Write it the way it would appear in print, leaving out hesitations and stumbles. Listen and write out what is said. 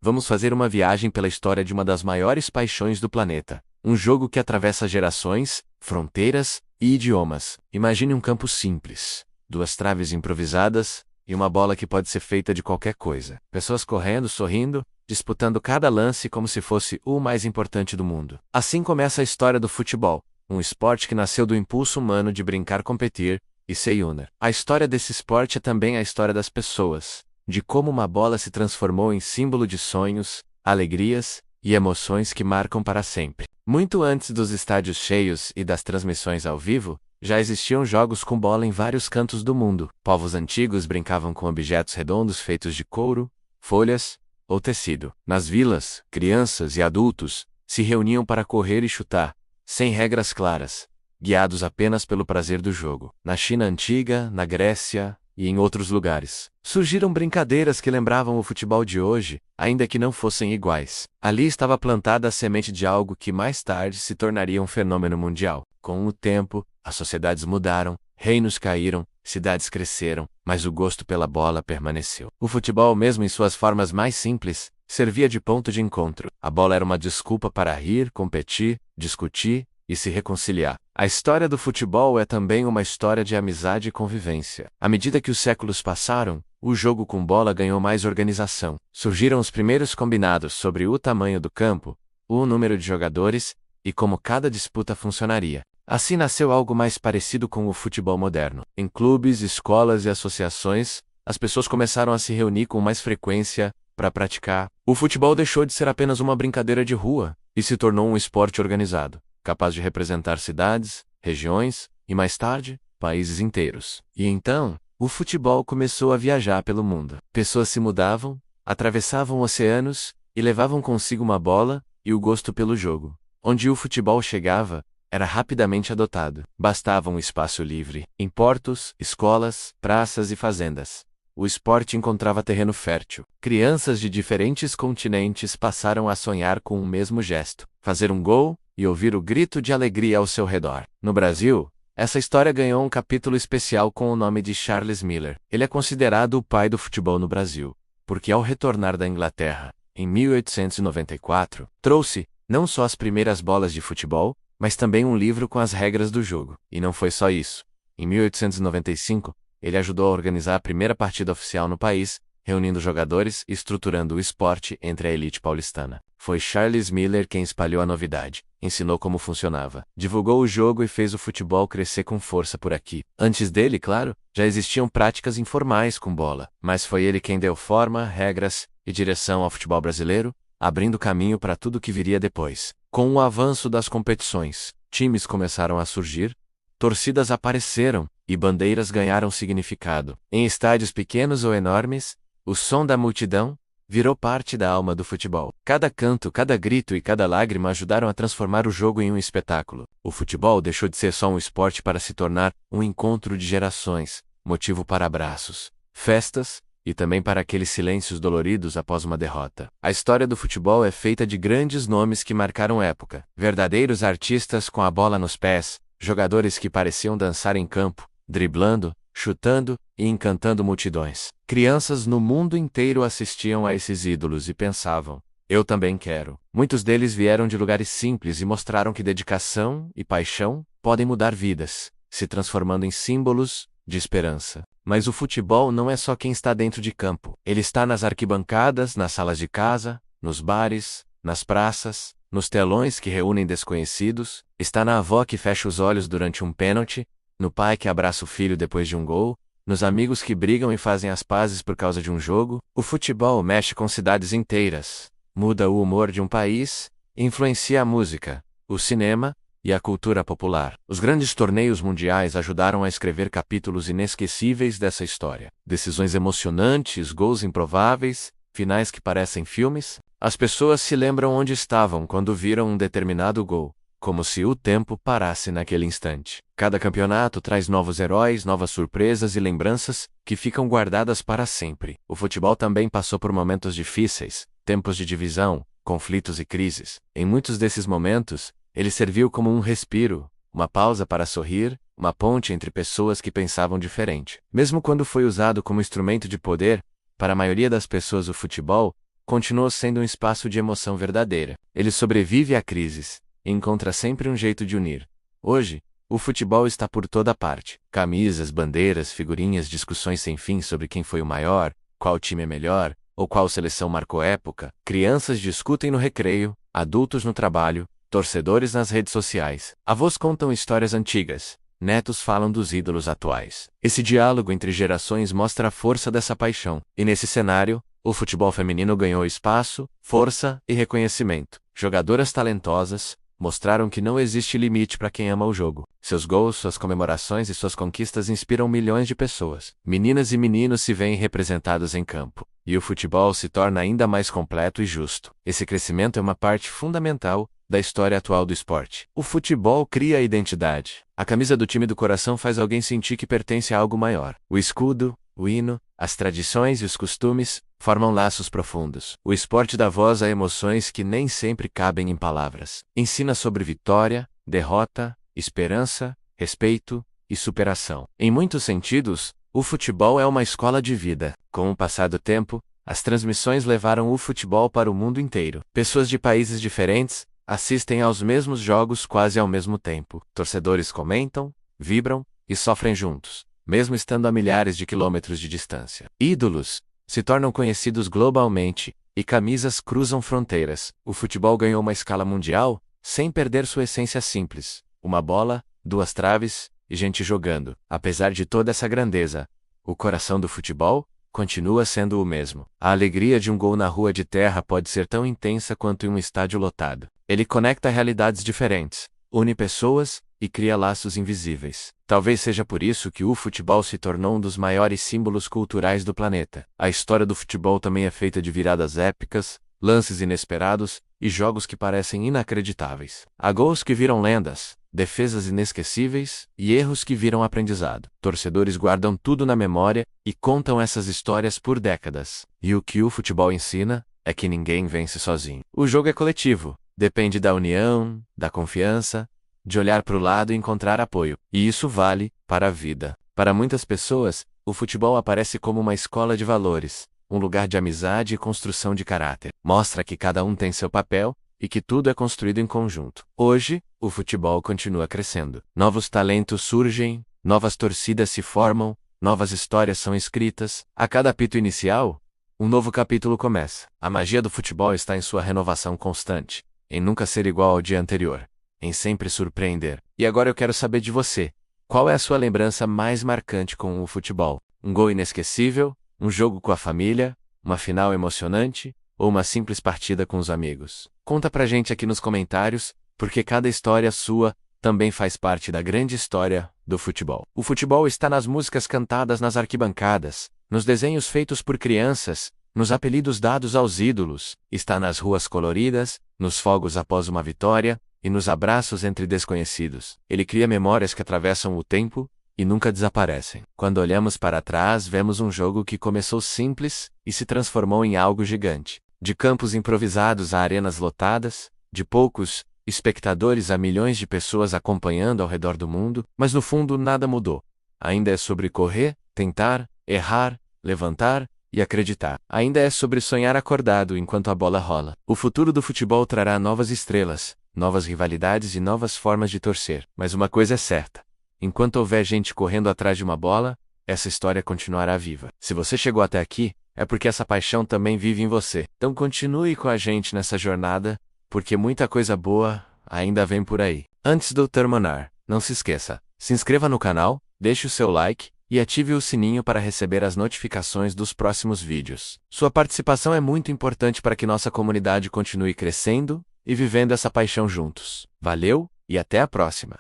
vamos fazer uma viagem pela história de uma das maiores paixões do planeta. Um jogo que atravessa gerações, fronteiras e idiomas. Imagine um campo simples, duas traves improvisadas e uma bola que pode ser feita de qualquer coisa. Pessoas correndo, sorrindo, disputando cada lance como se fosse o mais importante do mundo. Assim começa a história do futebol, um esporte que nasceu do impulso humano de brincar, competir e se unir. A história desse esporte é também a história das pessoas, de como uma bola se transformou em símbolo de sonhos, alegrias e emoções que marcam para sempre. Muito antes dos estádios cheios e das transmissões ao vivo, já existiam jogos com bola em vários cantos do mundo. Povos antigos brincavam com objetos redondos feitos de couro, folhas ou tecido. Nas vilas, crianças e adultos se reuniam para correr e chutar, sem regras claras, guiados apenas pelo prazer do jogo. Na China antiga, na Grécia e em outros lugares, surgiram brincadeiras que lembravam o futebol de hoje, ainda que não fossem iguais. Ali estava plantada a semente de algo que mais tarde se tornaria um fenômeno mundial. Com o tempo, as sociedades mudaram, reinos caíram, cidades cresceram, mas o gosto pela bola permaneceu. O futebol, mesmo em suas formas mais simples, servia de ponto de encontro. A bola era uma desculpa para rir, competir, discutir e se reconciliar. A história do futebol é também uma história de amizade e convivência. À medida que os séculos passaram, o jogo com bola ganhou mais organização. Surgiram os primeiros combinados sobre o tamanho do campo, o número de jogadores e como cada disputa funcionaria. Assim nasceu algo mais parecido com o futebol moderno. Em clubes, escolas e associações, as pessoas começaram a se reunir com mais frequência para praticar. O futebol deixou de ser apenas uma brincadeira de rua e se tornou um esporte organizado, capaz de representar cidades, regiões e, mais tarde, países inteiros. E então, o futebol começou a viajar pelo mundo. Pessoas se mudavam, atravessavam oceanos e levavam consigo uma bola e o gosto pelo jogo. Onde o futebol chegava, era rapidamente adotado. Bastava um espaço livre. Em portos, escolas, praças e fazendas, o esporte encontrava terreno fértil. Crianças de diferentes continentes passaram a sonhar com o mesmo gesto: fazer um gol e ouvir o grito de alegria ao seu redor. No Brasil, essa história ganhou um capítulo especial com o nome de Charles Miller. Ele é considerado o pai do futebol no Brasil, porque ao retornar da Inglaterra, em 1894, trouxe não só as primeiras bolas de futebol, mas também um livro com as regras do jogo. E não foi só isso. Em 1895, ele ajudou a organizar a primeira partida oficial no país, reunindo jogadores e estruturando o esporte entre a elite paulistana. Foi Charles Miller quem espalhou a novidade, ensinou como funcionava, divulgou o jogo e fez o futebol crescer com força por aqui. Antes dele, claro, já existiam práticas informais com bola, mas foi ele quem deu forma, regras e direção ao futebol brasileiro, abrindo caminho para tudo que viria depois. Com o avanço das competições, times começaram a surgir, torcidas apareceram e bandeiras ganharam significado. Em estádios pequenos ou enormes, o som da multidão virou parte da alma do futebol. Cada canto, cada grito e cada lágrima ajudaram a transformar o jogo em um espetáculo. O futebol deixou de ser só um esporte para se tornar um encontro de gerações, motivo para abraços, festas e também para aqueles silêncios doloridos após uma derrota. A história do futebol é feita de grandes nomes que marcaram época. Verdadeiros artistas com a bola nos pés, jogadores que pareciam dançar em campo, driblando, chutando e encantando multidões. Crianças no mundo inteiro assistiam a esses ídolos e pensavam: eu também quero. Muitos deles vieram de lugares simples e mostraram que dedicação e paixão podem mudar vidas, se transformando em símbolos de esperança. Mas o futebol não é só quem está dentro de campo. Ele está nas arquibancadas, nas salas de casa, nos bares, nas praças, nos telões que reúnem desconhecidos, está na avó que fecha os olhos durante um pênalti, no pai que abraça o filho depois de um gol, nos amigos que brigam e fazem as pazes por causa de um jogo. O futebol mexe com cidades inteiras, muda o humor de um país, influencia a música, o cinema e a cultura popular. Os grandes torneios mundiais ajudaram a escrever capítulos inesquecíveis dessa história. Decisões emocionantes, gols improváveis, finais que parecem filmes. As pessoas se lembram onde estavam quando viram um determinado gol, como se o tempo parasse naquele instante. Cada campeonato traz novos heróis, novas surpresas e lembranças que ficam guardadas para sempre. O futebol também passou por momentos difíceis, tempos de divisão, conflitos e crises. Em muitos desses momentos, ele serviu como um respiro, uma pausa para sorrir, uma ponte entre pessoas que pensavam diferente. Mesmo quando foi usado como instrumento de poder, para a maioria das pessoas o futebol continuou sendo um espaço de emoção verdadeira. Ele sobrevive a crises e encontra sempre um jeito de unir. Hoje, o futebol está por toda parte. Camisas, bandeiras, figurinhas, discussões sem fim sobre quem foi o maior, qual time é melhor, ou qual seleção marcou época. Crianças discutem no recreio, adultos no trabalho, torcedores nas redes sociais. Avós contam histórias antigas, netos falam dos ídolos atuais. Esse diálogo entre gerações mostra a força dessa paixão. E nesse cenário, o futebol feminino ganhou espaço, força e reconhecimento. Jogadoras talentosas mostraram que não existe limite para quem ama o jogo. Seus gols, suas comemorações e suas conquistas inspiram milhões de pessoas. Meninas e meninos se veem representados em campo, e o futebol se torna ainda mais completo e justo. Esse crescimento é uma parte fundamental da história atual do esporte. O futebol cria a identidade. A camisa do time do coração faz alguém sentir que pertence a algo maior. O escudo, o hino, as tradições e os costumes formam laços profundos. O esporte dá voz a emoções que nem sempre cabem em palavras. Ensina sobre vitória, derrota, esperança, respeito e superação. Em muitos sentidos, o futebol é uma escola de vida. Com o passar do tempo, as transmissões levaram o futebol para o mundo inteiro. Pessoas de países diferentes assistem aos mesmos jogos quase ao mesmo tempo. Torcedores comentam, vibram e sofrem juntos, mesmo estando a milhares de quilômetros de distância. Ídolos se tornam conhecidos globalmente, e camisas cruzam fronteiras. O futebol ganhou uma escala mundial, sem perder sua essência simples. Uma bola, duas traves e gente jogando. Apesar de toda essa grandeza, o coração do futebol continua sendo o mesmo. A alegria de um gol na rua de terra pode ser tão intensa quanto em um estádio lotado. Ele conecta realidades diferentes, une pessoas e cria laços invisíveis. Talvez seja por isso que o futebol se tornou um dos maiores símbolos culturais do planeta. A história do futebol também é feita de viradas épicas, lances inesperados e jogos que parecem inacreditáveis. Há gols que viram lendas, defesas inesquecíveis e erros que viram aprendizado. Torcedores guardam tudo na memória e contam essas histórias por décadas. E o que o futebol ensina é que ninguém vence sozinho. O jogo é coletivo, depende da união, da confiança, de olhar para o lado e encontrar apoio. E isso vale para a vida. Para muitas pessoas, o futebol aparece como uma escola de valores, um lugar de amizade e construção de caráter. Mostra que cada um tem seu papel e que tudo é construído em conjunto. Hoje, o futebol continua crescendo. Novos talentos surgem, novas torcidas se formam, novas histórias são escritas. A cada apito inicial, um novo capítulo começa. A magia do futebol está em sua renovação constante, em nunca ser igual ao dia anterior, em sempre surpreender. E agora eu quero saber de você. Qual é a sua lembrança mais marcante com o futebol? Um gol inesquecível? Um jogo com a família? Uma final emocionante? Ou uma simples partida com os amigos? Conta pra gente aqui nos comentários, porque cada história sua também faz parte da grande história do futebol. O futebol está nas músicas cantadas nas arquibancadas, nos desenhos feitos por crianças, nos apelidos dados aos ídolos, está nas ruas coloridas, nos fogos após uma vitória, e nos abraços entre desconhecidos. Ele cria memórias que atravessam o tempo e nunca desaparecem. Quando olhamos para trás, vemos um jogo que começou simples e se transformou em algo gigante. De campos improvisados a arenas lotadas, de poucos espectadores a milhões de pessoas acompanhando ao redor do mundo, mas no fundo nada mudou. Ainda é sobre correr, tentar, errar, levantar e acreditar. Ainda é sobre sonhar acordado enquanto a bola rola. O futuro do futebol trará novas estrelas, novas rivalidades e novas formas de torcer. Mas uma coisa é certa: enquanto houver gente correndo atrás de uma bola, essa história continuará viva. Se você chegou até aqui, é porque essa paixão também vive em você. Então continue com a gente nessa jornada, porque muita coisa boa ainda vem por aí. Antes do terminar, não se esqueça, se inscreva no canal, deixe o seu like e ative o sininho para receber as notificações dos próximos vídeos. Sua participação é muito importante para que nossa comunidade continue crescendo e vivendo essa paixão juntos. Valeu e até a próxima!